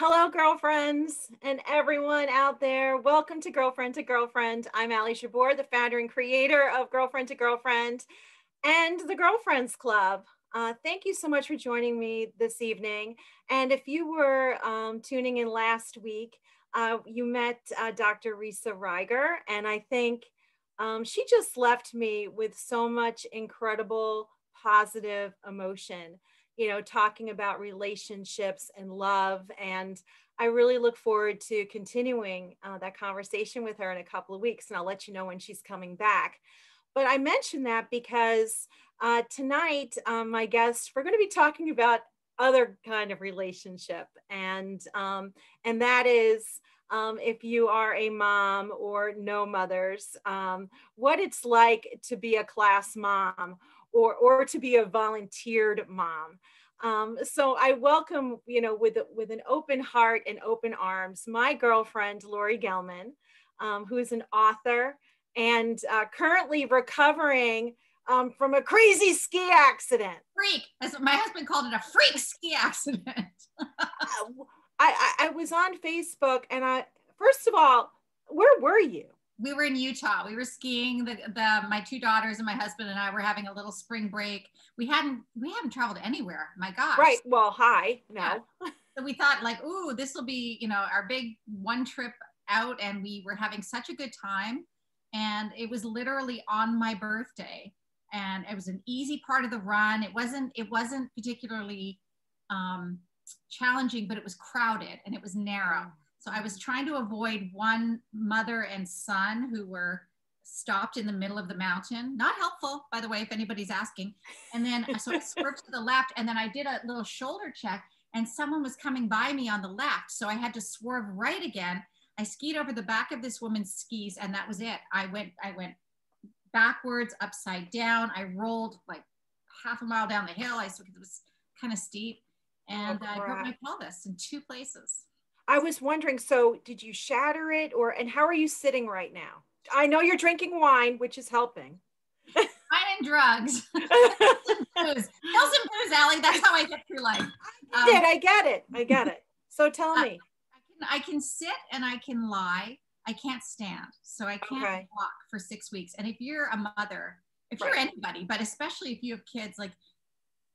Hello, girlfriends and everyone out there. Welcome to Girlfriend2Girlfriend. I'm Jabbour, the founder and creator of Girlfriend2Girlfriend and the Girlfriends Club. Thank you so much for joining me this evening. And if you were tuning in last week, you met Dr. Risa Reiger, and I think she just left me with so much incredible positive emotion, talking about relationships and love. And I really look forward to continuing that conversation with her in a couple of weeks. And I'll let you know when she's coming back. But I mentioned that because tonight, my guest, we're going to be talking about other kind of relationship. And that is if you are a mom or no mothers, what it's like to be a class mom or to be a volunteered mom. So I welcome, with an open heart and open arms, my girlfriend, Laurie Gelman, who is an author and currently recovering from a crazy ski accident. Freak, as my husband called it, a freak ski accident. I was on Facebook, and first of all, where were you? We were in Utah. We were skiing. My two daughters and my husband and I were having a little spring break. We hadn't traveled anywhere. My gosh. Right. Well, hi. No. Yeah. So we thought ooh, this will be, our big one trip out, and we were having such a good time. And it was literally on my birthday, and it was an easy part of the run. It wasn't particularly challenging, but it was crowded and it was narrow. So I was trying to avoid one mother and son who were stopped in the middle of the mountain. Not helpful, by the way, if anybody's asking. And then, so I swerved to the left, and then I did a little shoulder check, and someone was coming by me on the left. So I had to swerve right again. I skied over the back of this woman's skis, and that was it. I went backwards, upside down. I rolled like half a mile down the hill. It was kind of steep. And I broke my pelvis in two places. I was wondering, so did you shatter it, and how are you sitting right now? I know you're drinking wine, which is helping. Wine and drugs. Pills and booze, Allie. That's how I get through life. I get it. So tell me. I can sit and I can lie. I can't stand. So I can't walk for 6 weeks. And if you're a mother, if you're anybody, but especially if you have kids,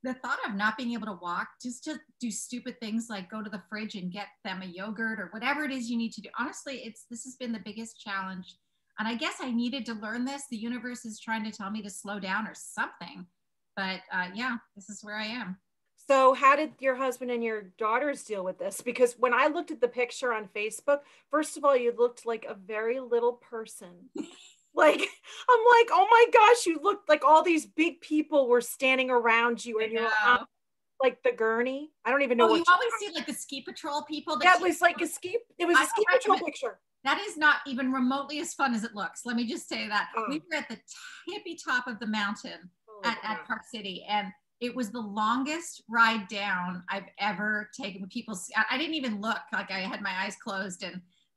the thought of not being able to walk, just to do stupid things like go to the fridge and get them a yogurt or whatever it is you need to do. Honestly, this has been the biggest challenge. And I guess I needed to learn this. The universe is trying to tell me to slow down or something. But yeah, this is where I am. So how did your husband and your daughters deal with this? Because when I looked at the picture on Facebook, first of all, you looked like a very little person. I'm like, oh my gosh, you looked like all these big people were standing around you, and you're on like the gurney. I don't even know what you always see the ski patrol people. That was like a ski patrol picture. That is not even remotely as fun as it looks. Let me just say that. We were at the tippy top of the mountain at Park City, and it was the longest ride down I've ever taken. I didn't even look, I had my eyes closed,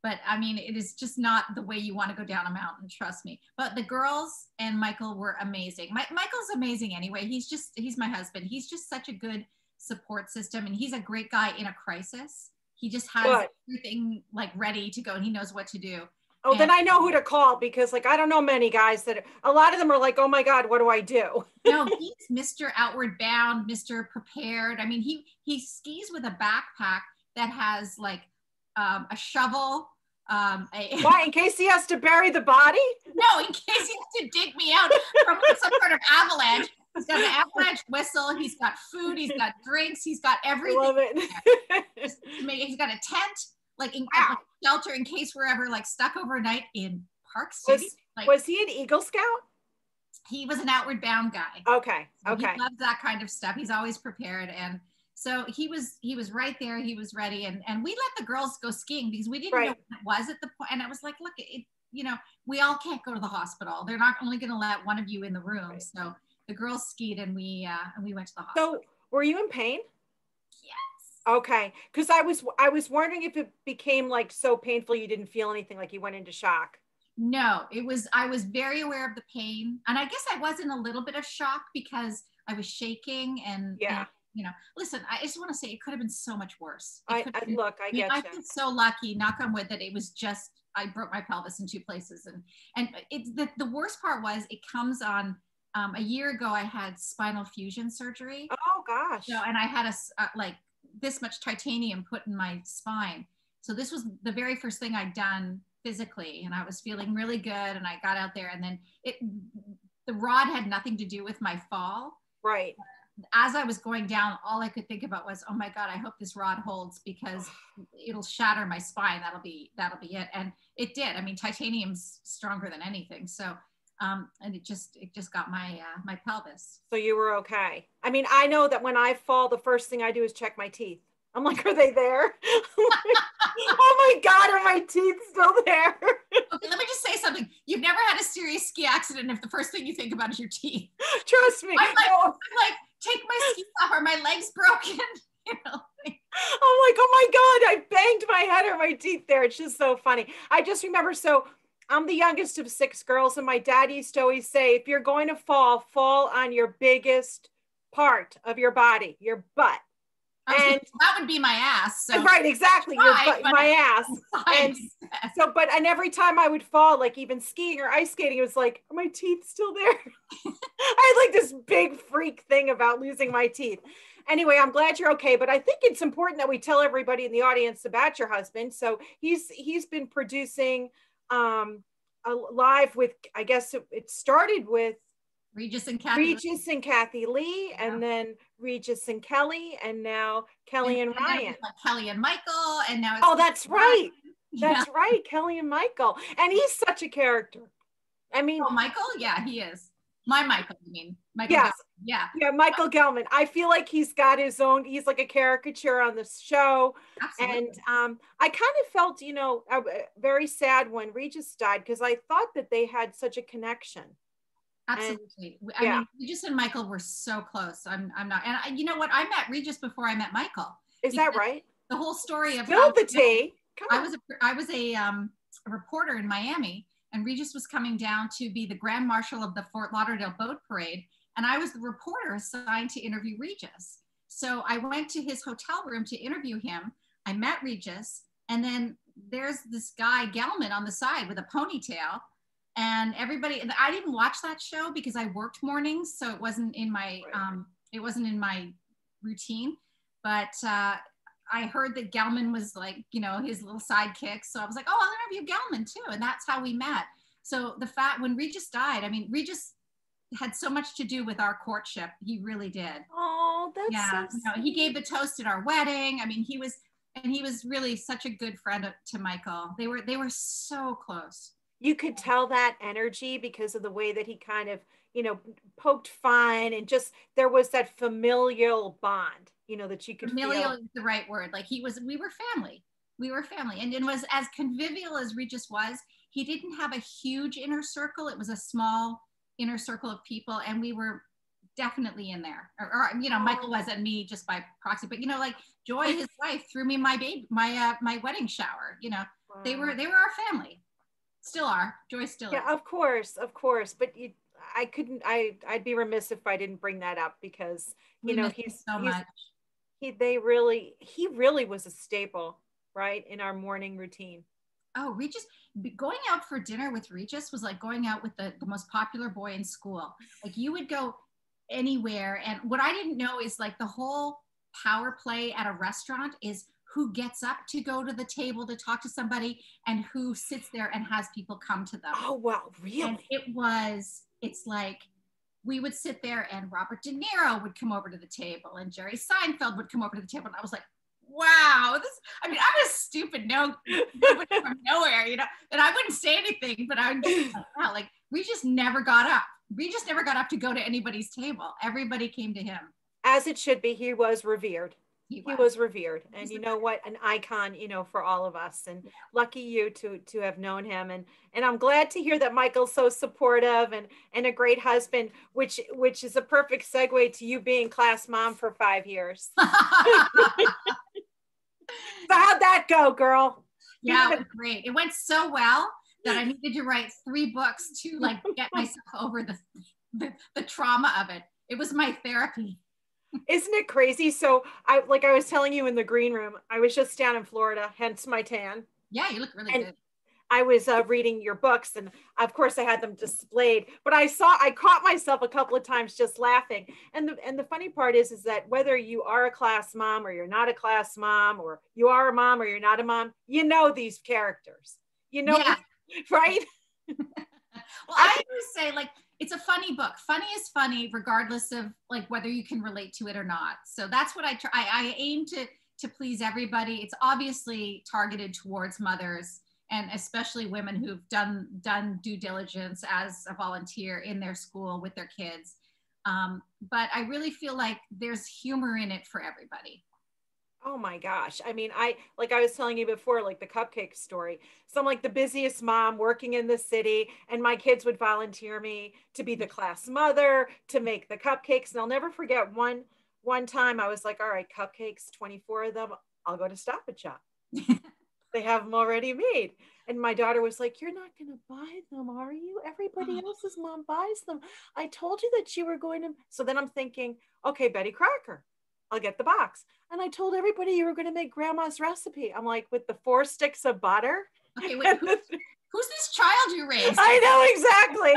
but I mean, it is just not the way you want to go down a mountain, trust me. But the girls and Michael were amazing. Michael's amazing anyway. He's my husband. He's just such a good support system, and he's a great guy in a crisis. He just has everything ready to go, and he knows what to do. Oh, then I know who to call, because I don't know many guys a lot of them are like, oh my God, what do I do? No, he's Mr. Outward Bound, Mr. Prepared. I mean, he skis with a backpack that has a shovel. Why? In case he has to bury the body? No, in case he has to dig me out from some sort of avalanche. He's got an avalanche whistle. He's got food. He's got drinks. He's got everything. I love it. He's got a tent, shelter in case we're ever stuck overnight in Park City. Was he an Eagle Scout? He was an Outward Bound guy. Okay. He loves that kind of stuff. He's always prepared, and so he was right there. He was ready, and we let the girls go skiing because we didn't know what it was at the point. And I was like, look, we all can't go to the hospital. They're not only going to let one of you in the room. Right. So the girls skied, and we went to the hospital. So were you in pain? Yes. Okay, because I was wondering if it became so painful you didn't feel anything, like you went into shock. No, I was very aware of the pain, and I guess I was in a little bit of shock because I was shaking and you know, listen, I just want to say it could have been so much worse. I get I you. feel so lucky, knock on wood, that it was just, I broke my pelvis in 2 places. And it's the worst part was it comes on, a year ago, I had spinal fusion surgery. Oh gosh. And I had like this much titanium put in my spine. So this was the very first thing I'd done physically, and I was feeling really good. And I got out there, and then the rod had nothing to do with my fall. Right. As I was going down, all I could think about was, oh my God, I hope this rod holds, because it'll shatter my spine. That'll be it. And it did. I mean, titanium's stronger than anything. So, and it just got my pelvis. So you were okay. I mean, I know that when I fall, the first thing I do is check my teeth. I'm like, are they there? Oh my God, are my teeth still there? Okay, let me just say something. You've never had a serious ski accident if the first thing you think about is your teeth. Trust me. I'm like, take my skis off. Are my legs broken? You know. I'm like, oh my God, I banged my head or my teeth there. It's just so funny. I just remember, so I'm the youngest of 6 girls, and my dad used to always say, if you're going to fall on your biggest part of your body, your butt. And that would be my ass. So. Right, exactly. Your butt, my ass. And so, and every time I would fall, like even skiing or ice skating, it was like, are my teeth still there? I had like this big freak thing about losing my teeth. Anyway, I'm glad you're okay, but I think it's important that we tell everybody in the audience about your husband. So he's been producing a live with, I guess it started with Regis and Kathy Lee, yeah. And then Regis and Kelly, and now Kelly and Ryan. Like Kelly and Michael, and now it's that's right. That's right, Kelly and Michael. And he's such a character. I mean, Michael, yeah, he is. My Michael, I mean, Michael. Yes. Yeah, Michael Gelman. I feel like he's got his own. He's like a caricature on the show. Absolutely. And I kind of felt, very sad when Regis died, because I thought that they had such a connection. Absolutely. I mean, Regis and Michael were so close. I'm not, and you know what? I met Regis before I met Michael. Is that right? The whole story of Spill the tea. I was a reporter in Miami, and Regis was coming down to be the Grand Marshal of the Fort Lauderdale Boat Parade, and I was the reporter assigned to interview Regis. So I went to his hotel room to interview him. I met Regis, and then there's this guy Gelman on the side with a ponytail. And everybody, I didn't watch that show because I worked mornings, so it wasn't in my routine. But I heard that Gelman was like, his little sidekick. So I was like, oh, I'll interview Gelman too, and that's how we met. So the fact when Regis died, I mean, Regis had so much to do with our courtship. He really did. Oh, that's so he gave the toast at our wedding. I mean, he was really such a good friend to Michael. They were so close. You could tell that energy because of the way that he kind of, poked fun, and just, there was that familial bond, that you could familial feel. Is the right word. Like we were family. We were family. And it was as convivial as Regis was. He didn't have a huge inner circle. It was a small inner circle of people. And we were definitely in there. Or Michael was, and me just by proxy. But, like Joy, his wife, threw me my wedding shower. Wow. They were our family. Still are. Joy still is. Yeah, of course. But I'd be remiss if I didn't bring that up, because he really was a staple, right, in our morning routine. Oh, Regis, going out for dinner with Regis was like going out with the most popular boy in school. Like, you would go anywhere. And what I didn't know is, like, the whole power play at a restaurant is who gets up to go to the table to talk to somebody and who sits there and has people come to them. Oh, wow, really? And it's like, we would sit there and Robert De Niro would come over to the table and Jerry Seinfeld would come over to the table. And I was like, wow, I was stupid, nobody from nowhere, and I wouldn't say anything, but I would just like, wow, like, Regis never got up. Regis never got up to go to anybody's table. Everybody came to him. As it should be. He was revered. He was revered, and you know what, an icon, for all of us, and lucky you to have known him, and I'm glad to hear that Michael's so supportive and a great husband, which is a perfect segue to you being class mom for 5 years. So how'd that go, girl? Yeah, it was great. It went so well that I needed to write 3 books to like get myself over the trauma of it. It was my therapy. Isn't it crazy? So like I was telling you in the green room, I was just down in Florida, hence my tan. Yeah, you look really And good. I was reading your books, and of course I had them displayed, but I caught myself a couple of times just laughing. And the funny part is that whether you are a class mom or you're not a class mom, or you are a mom or you're not a mom, you know these characters, Yeah. right? Well, I always say, like, it's a funny book. Funny is funny regardless of like whether you can relate to it or not. So that's what I try. I aim to please everybody. It's obviously targeted towards mothers, and especially women who've done due diligence as a volunteer in their school with their kids. But I really feel like there's humor in it for everybody. Oh my gosh. I mean, like I was telling you before, like the Cupcake Story. So I'm like the busiest mom working in the city, and my kids would volunteer me to be the class mother, to make the cupcakes. And I'll never forget one time I was like, all right, cupcakes, 24 of them. I'll go to Stop and Shop. They have them already made. And my daughter was like, you're not going to buy them, are you? Everybody else's mom buys them. I told you that you were going to. So then I'm thinking, okay, Betty Crocker, I'll get the box. And I told everybody you were going to make grandma's recipe. I'm like, with the 4 sticks of butter. Okay, wait, who's this child you raised? I know, exactly.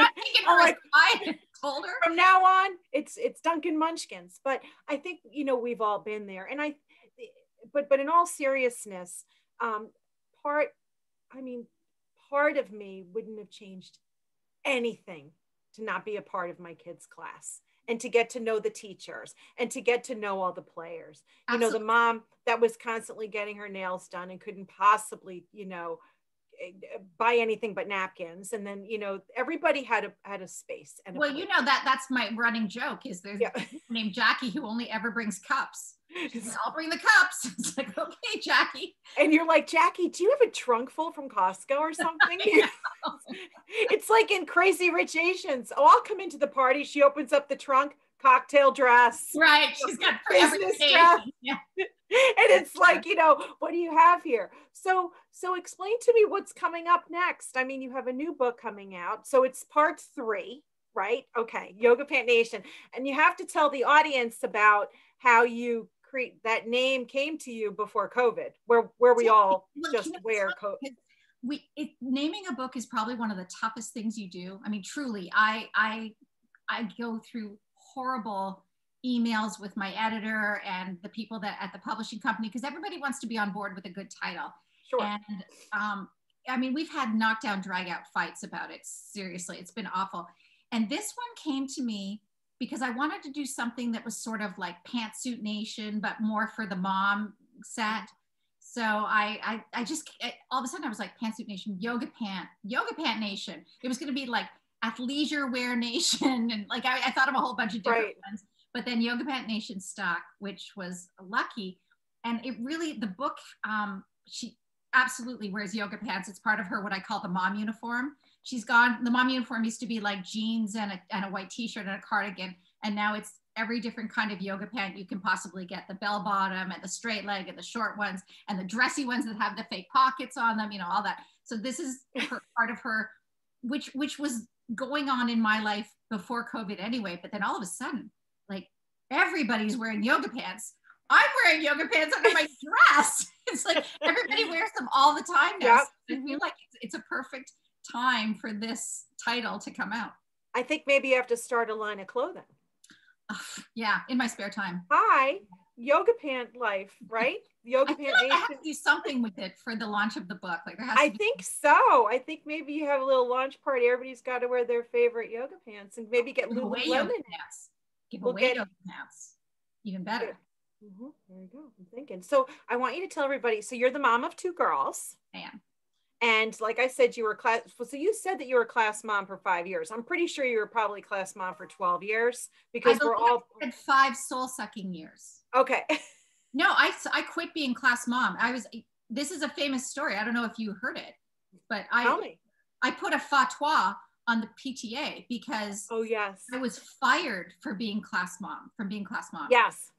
I'm like, I told her. From now on, it's Dunkin' Munchkins. But I think, we've all been there. And but in all seriousness, part part of me wouldn't have changed anything to not be a part of my kids' class, and to get to know the teachers, and to get to know all the players. The mom that was constantly getting her nails done and couldn't possibly, buy anything but napkins. And then, everybody had a space. And well, that's my running joke is there's a named Jackie who only ever brings cups. She's like, I'll bring the cups. It's like, okay, Jackie. And you're like, Jackie, do you have a trunk full from Costco or something? It's like in Crazy Rich Asians. Oh, I'll come into the party. She opens up the trunk, cocktail dress. Right. She's got business dress. Yeah. And it's like, what do you have here? So explain to me what's coming up next. I mean, you have a new book coming out. So it's part 3, right? Okay. Yoga Pant Nation. And you have to tell the audience about how you create that name came to you before COVID, where we all just wear COVID. Naming a book is probably one of the toughest things you do. I mean, truly, I go through horrible emails with my editor and the people that at the publishing company, because everybody wants to be on board with a good title. Sure. And I mean, we've had knockdown, drag out fights about it. Seriously, it's been awful. And this one came to me because I wanted to do something that was sort of like Pantsuit Nation, but more for the mom set. So I just, all of a sudden I was like, Pantsuit Nation, Yoga Pant Nation. It was going to be like Athleisure Wear Nation. And like, I thought of a whole bunch of different ones, but then Yoga Pant Nation stuck, which was lucky. And it really, the book, she absolutely wears yoga pants. It's part of her, what I call the mom uniform. She's gone, the mom uniform used to be like jeans and a white t-shirt and a cardigan. And now it's every different kind of yoga pant you can possibly get, the bell bottom and the straight leg and the short ones and the dressy ones that have the fake pockets on them, all that. So this is part of her, which was going on in my life before COVID anyway. But then all of a sudden, like everybody's wearing yoga pants. I'm wearing yoga pants under my dress. It's like everybody wears them all the time now. Yep. So I feel like it's a perfect time for this title to come out. I think maybe you have to start a line of clothing. Yeah, in my spare time. Hi, yoga pant life, right? Yoga pant Nation. I have to do something with it for the launch of the book. Like there has to I think so. I think maybe you have a little launch party. Everybody's got to wear their favorite yoga pants, and maybe get Lululemon pants. Give away yoga pants. Even better. Mm-hmm. There you go. I'm thinking. So I want you to tell everybody. So you're the mom of 2 girls. I am. And like I said, you were class. So you said that you were class mom for 5 years. I'm pretty sure you were probably class mom for 12 years because we're all had 5 soul sucking years. Okay. No, I quit being class mom. This is a famous story. I don't know if you heard it, but I put a fatwa on the PTA because oh yes, I was fired for being class mom, Yes.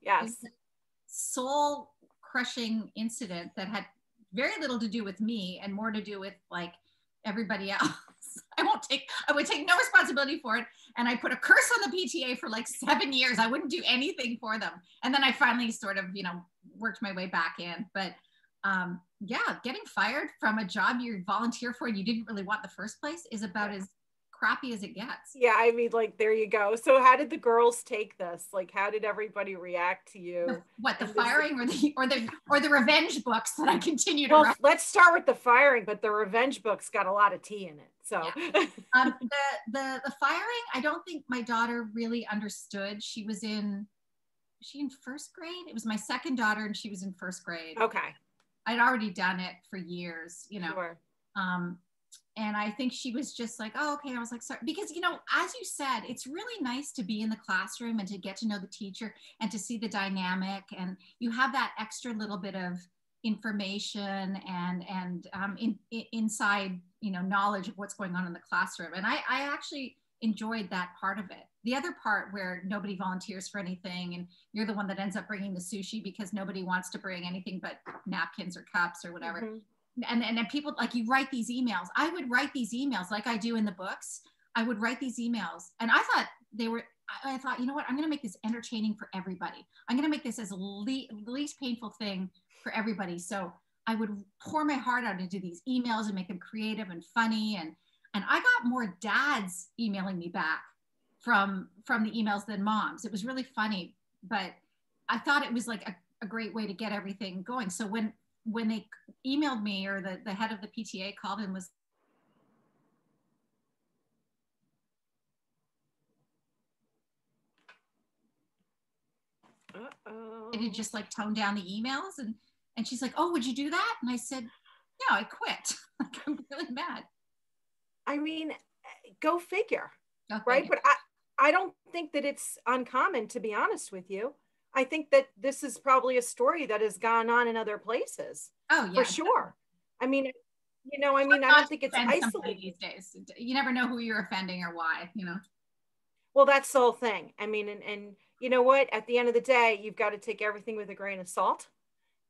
Soul crushing incident that had very little to do with me and more to do with like everybody else. I would take no responsibility for it. And I put a curse on the PTA for like 7 years. I wouldn't do anything for them. And then I finally sort of, worked my way back in. But yeah, getting fired from a job you volunteer for and you didn't really want in the first place is about as crappy as it gets. Yeah, I mean, like, there you go. So how did the girls take this? Like, how did everybody react to you? The firing or the revenge books that I continue to write? Let's start with the firing, but the revenge books got a lot of tea in it. So yeah. The firing, I don't think my daughter really understood. She in first grade? It was my second daughter and she was in first grade. Okay. I'd already done it for years, Sure. And I think she was just like, oh, okay. I was like, sorry. Because, as you said, it's really nice to be in the classroom and to get to know the teacher and to see the dynamic. And you have that extra little bit of information and inside, knowledge of what's going on in the classroom. And I actually enjoyed that part of it. The other part where nobody volunteers for anything and you're the one that ends up bringing the sushi because nobody wants to bring anything but napkins or cups or whatever. Mm-hmm. And people, like, you write these emails. I would write these emails like I do in the books. I would write these emails and I thought, you know what, I'm going to make this entertaining for everybody. I'm going to make this as least painful thing for everybody. So I would pour my heart out into these emails and make them creative and funny. And I got more dads emailing me back from the emails than moms. It was really funny, but I thought it was like a great way to get everything going. So when they emailed me, or the head of the PTA called and was to just like tone down the emails, and she's like, oh, would you do that? And I said, no, I quit. Like, I'm really mad. I mean, go figure. Right? But I don't think that it's uncommon, to be honest with you. I think that this is probably a story that has gone on in other places. Oh, yeah. For sure. I mean, I don't think it's isolated these days. You never know who you're offending or why, Well, that's the whole thing. I mean, and you know what? At the end of the day, you've got to take everything with a grain of salt.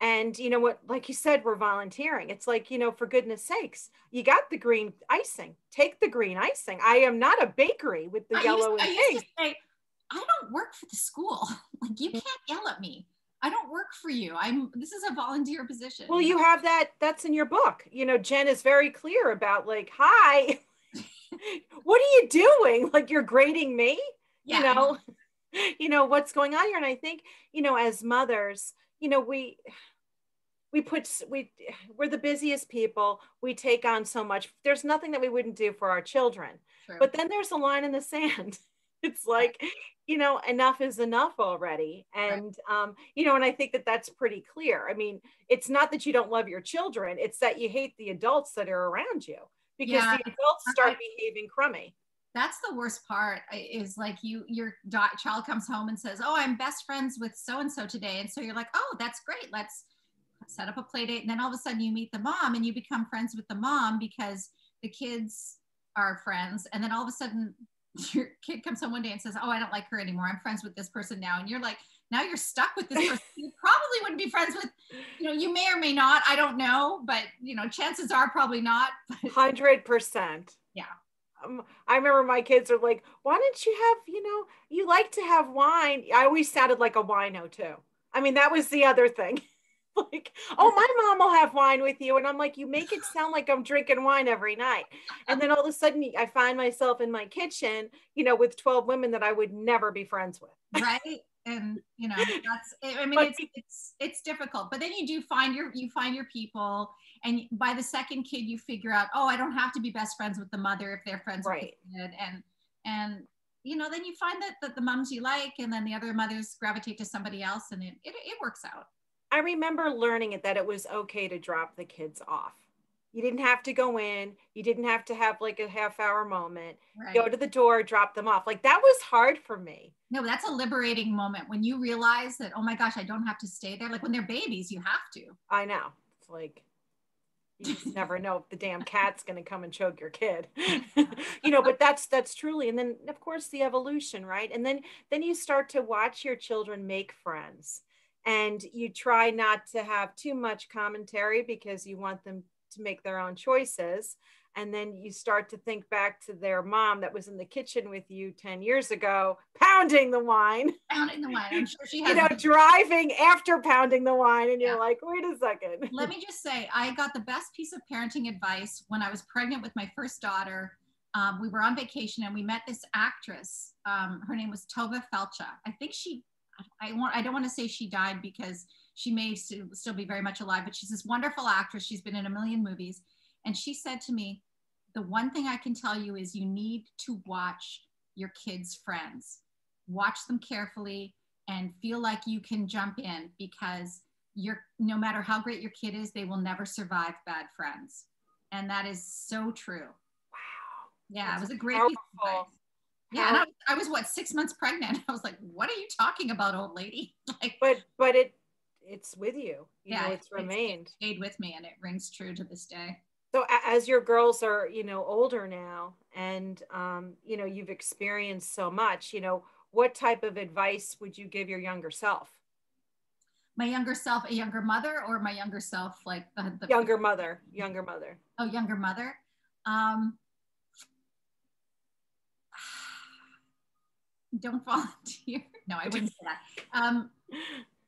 And you know what, like you said, we're volunteering. It's like, for goodness sakes, you got the green icing. Take the green icing. I am not a bakery with the yellow and pink. I don't work for the school. Like, you can't yell at me. I don't work for you. This is a volunteer position. Well, you have that's in your book. Jen is very clear about, like, hi, what are you doing? Like, you're grading me, yeah. What's going on here. And I think, as mothers, we're the busiest people. We take on so much. There's nothing that we wouldn't do for our children. True. But then there's a line in the sand. It's like, enough is enough already. And, right. And I think that that's pretty clear. I mean, it's not that you don't love your children. It's that you hate the adults that are around you, because the adults start behaving crummy. That's the worst part, is like your child comes home and says, oh, I'm best friends with so-and-so today. And so you're like, oh, that's great. Let's set up a play date. And then all of a sudden you meet the mom and you become friends with the mom because the kids are friends. And then all of a sudden your kid comes home one day and says, oh, I don't like her anymore. I'm friends with this person now. And you're like, now you're stuck with this person. You probably wouldn't be friends with, you may or may not, I don't know, but chances are probably not. 100%. Yeah. I remember my kids are like, why don't you have, you like to have wine. I always sounded like a wino too. I mean, that was the other thing. Like, oh, my mom will have wine with you. And I'm like, you make it sound like I'm drinking wine every night. And then all of a sudden I find myself in my kitchen, with 12 women that I would never be friends with. Right. And, it's difficult, but then you find your people. And by the second kid, you figure out, oh, I don't have to be best friends with the mother if they're friends with the kid. And then you find that the moms you like, and then the other mothers gravitate to somebody else, and it works out. I remember learning that it was okay to drop the kids off. You didn't have to go in. You didn't have to have like a half-hour moment. Right. Go to the door, drop them off. Like, that was hard for me. No, that's a liberating moment when you realize that, oh my gosh, I don't have to stay there. Like, when they're babies, you have to. I know. It's like, you just never know if the damn cat's going to come and choke your kid. But that's truly. And then, of course, the evolution, right? And then you start to watch your children make friends. And you try not to have too much commentary because you want them to make their own choices. And then you start to think back to their mom that was in the kitchen with you 10 years ago, pounding the wine. Pounding the wine. I'm sure she has. You know, driving after pounding the wine. And you're like, wait a second. Let me just say, I got the best piece of parenting advice when I was pregnant with my first daughter. We were on vacation and we met this actress. Her name was Tova Felcha. I think I don't want to say she died because she may still be very much alive, but she's this wonderful actress. She's been in a million movies. And she said to me, the one thing I can tell you is you need to watch your kids' friends. Watch them carefully and feel like you can jump in, because no matter how great your kid is, they will never survive bad friends. And that is so true. Wow. Yeah, it was a great piece of advice. Yeah, and I was what, 6 months pregnant. I was like, what are you talking about, old lady? Like, but it's with you. You know, it's remained. It stayed with me, and it rings true to this day. So as your girls are, you know, older now, and you know, you've experienced so much, you know, what type of advice would you give your younger self? My younger self, a younger mother, or my younger self, like the younger mother? Oh, younger mother. Don't volunteer. No, I wouldn't say that.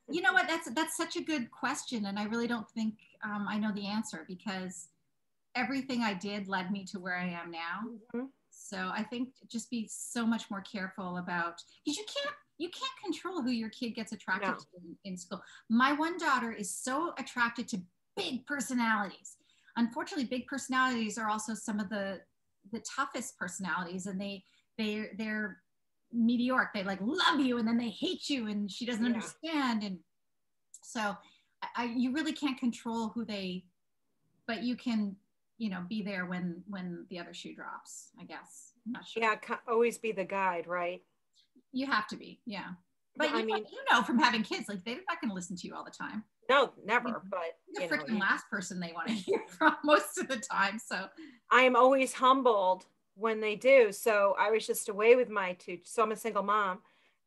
You know what? That's such a good question, and I really don't think I know the answer, because everything I did led me to where I am now. Mm-hmm. So I think just be so much more careful about, because you can't control who your kid gets attracted to in school. My one daughter is so attracted to big personalities. Unfortunately, big personalities are also some of the toughest personalities, and they're meteoric. They like love you and then they hate you, and she doesn't understand. And so you really can't control but you can, you know, be there when the other shoe drops, I guess. I'm not sure. Yeah, always be the guide, right? You have to be, yeah. But I mean, you know, from having kids, like they're not going to listen to you all the time. No, never. But the freaking last person they want to hear from most of the time. So I am always humbled when they do. So I was just away with my two. So I'm a single mom,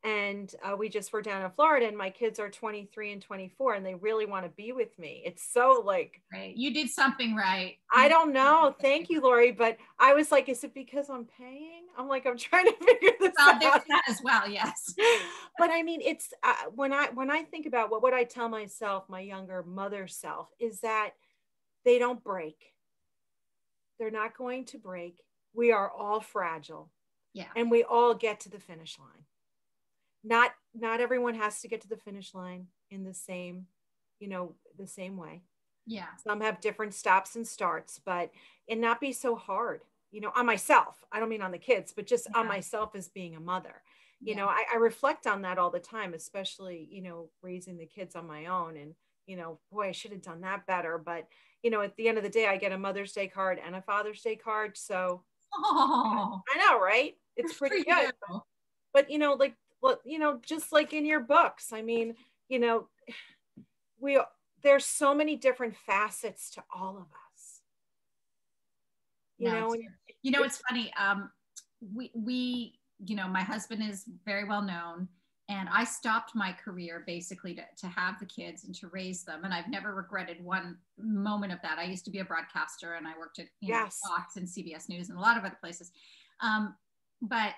and we just were down in Florida, and my kids are 23 and 24, and they really want to be with me. It's so like, right. You did something right. I don't know. Thank you, Laurie. But I was like, is it because I'm paying? I'm like, I'm trying to figure this out. There's that as well. Yes. But I mean, it's when I think about what would I tell myself, my younger mother self, is that they don't break. They're not going to break. We are all fragile. Yeah. And we all get to the finish line. Not everyone has to get to the finish line in the same, you know, the same way. Yeah. Some have different stops and starts, but and not be so hard, you know, on myself. I don't mean on the kids, but just on myself as being a mother. You know, I reflect on that all the time, especially, you know, raising the kids on my own. And, you know, boy, I should have done that better. But, you know, at the end of the day, I get a Mother's Day card and a Father's Day card. So I know, right? It's pretty good. But, you know, like, you know, just like in your books, I mean, you know, there's so many different facets to all of us. You know, it's funny. We, you know, my husband is very well known, and I stopped my career basically to have the kids and to raise them. And I've never regretted one moment of that. I used to be a broadcaster, and I worked at Fox and CBS News and a lot of other places. But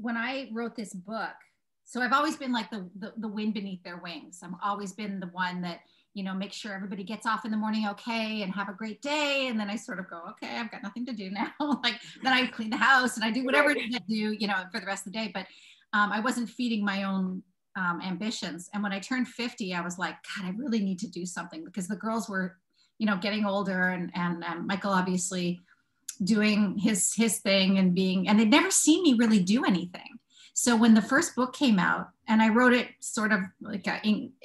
when I wrote this book, so I've always been like the wind beneath their wings. I've always been the one that, you know, make sure everybody gets off in the morning okay and have a great day. And then I sort of go, okay, I've got nothing to do now. Like then I clean the house and I do whatever I do, you know, for the rest of the day. But I wasn't feeding my own ambitions. And when I turned 50, I was like, God, I really need to do something, because the girls were, you know, getting older, and Michael obviously doing his thing and they'd never seen me really do anything. So when the first book came out, and I wrote it sort of like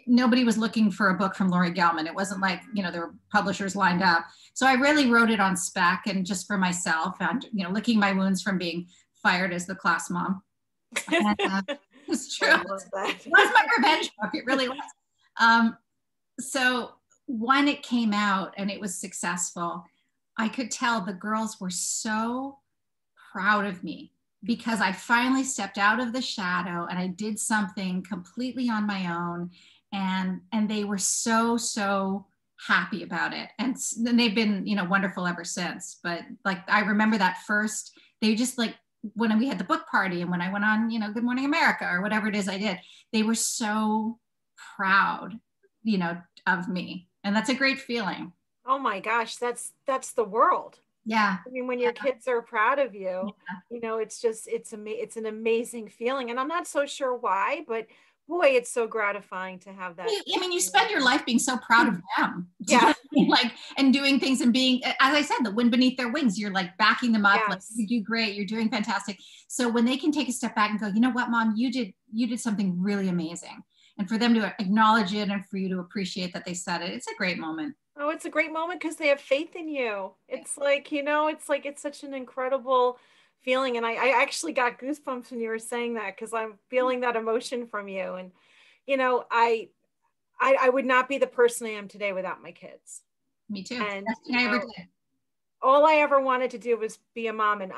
nobody was looking for a book from Laurie Gelman. It wasn't like, you know, there were publishers lined up. So I really wrote it on spec and just for myself, and, you know, licking my wounds from being fired as the class mom. And, it's true. It was my revenge book. It really was. So when it came out and it was successful, I could tell the girls were so proud of me, because I finally stepped out of the shadow and I did something completely on my own. And they were so happy about it. And then they've been, you know, wonderful ever since. But like, I remember that first, they just like, when we had the book party and when I went on, you know, Good Morning America or whatever it is I did, they were so proud, you know, of me. And that's a great feeling. Oh my gosh, that's the world. Yeah. I mean, when your kids are proud of you, you know, it's just, it's an amazing feeling. And I'm not so sure why, but boy, it's so gratifying to have that. I mean, you spend your life being so proud of them. Yeah. Like, and doing things and being, as I said, the wind beneath their wings, you're like backing them up. Yes. Like, you do great. You're doing fantastic. So when they can take a step back and go, you know what, Mom, you did something really amazing. And for them to acknowledge it and for you to appreciate that they said it, it's a great moment. Oh, it's a great moment because they have faith in you. It's like, you know, it's like, it's such an incredible feeling. And I actually got goosebumps when you were saying that because I'm feeling that emotion from you. And, you know, I would not be the person I am today without my kids. Me too. And I ever did. All I ever wanted to do was be a mom. And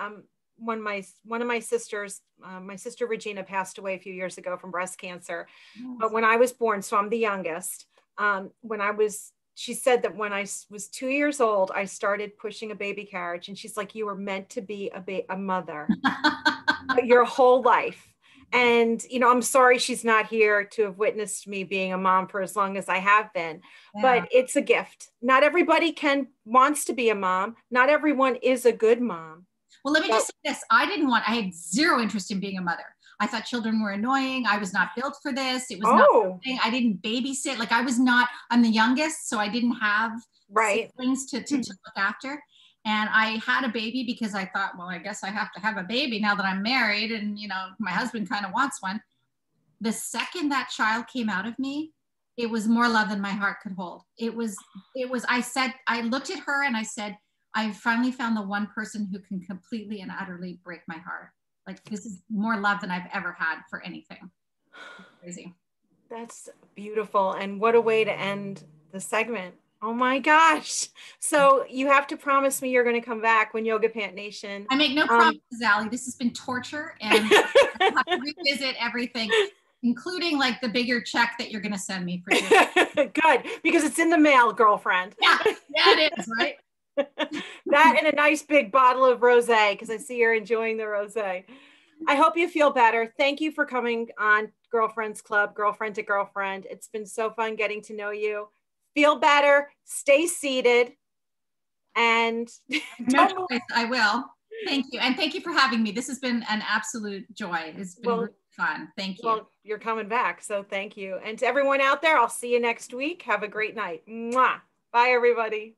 one of my sisters, my sister Regina passed away a few years ago from breast cancer. Yes. But when I was born, so I'm the youngest, she said that when I was 2 years old, I started pushing a baby carriage. And she's like, you were meant to be a mother your whole life. And, you know, I'm sorry she's not here to have witnessed me being a mom for as long as I have been, but it's a gift. Not everybody wants to be a mom. Not everyone is a good mom. Well, let me just say this. I had zero interest in being a mother. I thought children were annoying. I was not built for this. It was not something. I didn't babysit. Like I'm the youngest, so I didn't have siblings to look after. And I had a baby because I thought, well, I guess I have to have a baby now that I'm married and, you know, my husband kind of wants one. The second that child came out of me, it was more love than my heart could hold. I looked at her and I said, I finally found the one person who can completely and utterly break my heart. Like, this is more love than I've ever had for anything. It's crazy. That's beautiful. And what a way to end the segment. Oh my gosh. So you have to promise me you're going to come back when Yoga Pant Nation. I make no promises, Allie. This has been torture and I have to revisit everything, including like the bigger check that you're going to send me for doing. Good, because it's in the mail, girlfriend. Yeah, it is, right? That and a nice big bottle of rosé, because I see you're enjoying the rosé. I hope you feel better. Thank you for coming on Girlfriends Club, Girlfriend to Girlfriend. It's been so fun getting to know you. Feel better, stay seated, and I will. Thank you. And thank you for having me. This has been an absolute joy. It's been really fun. Thank you. Well, you're coming back, so thank you. And to everyone out there, I'll see you next week. Have a great night. Mwah. Bye, everybody.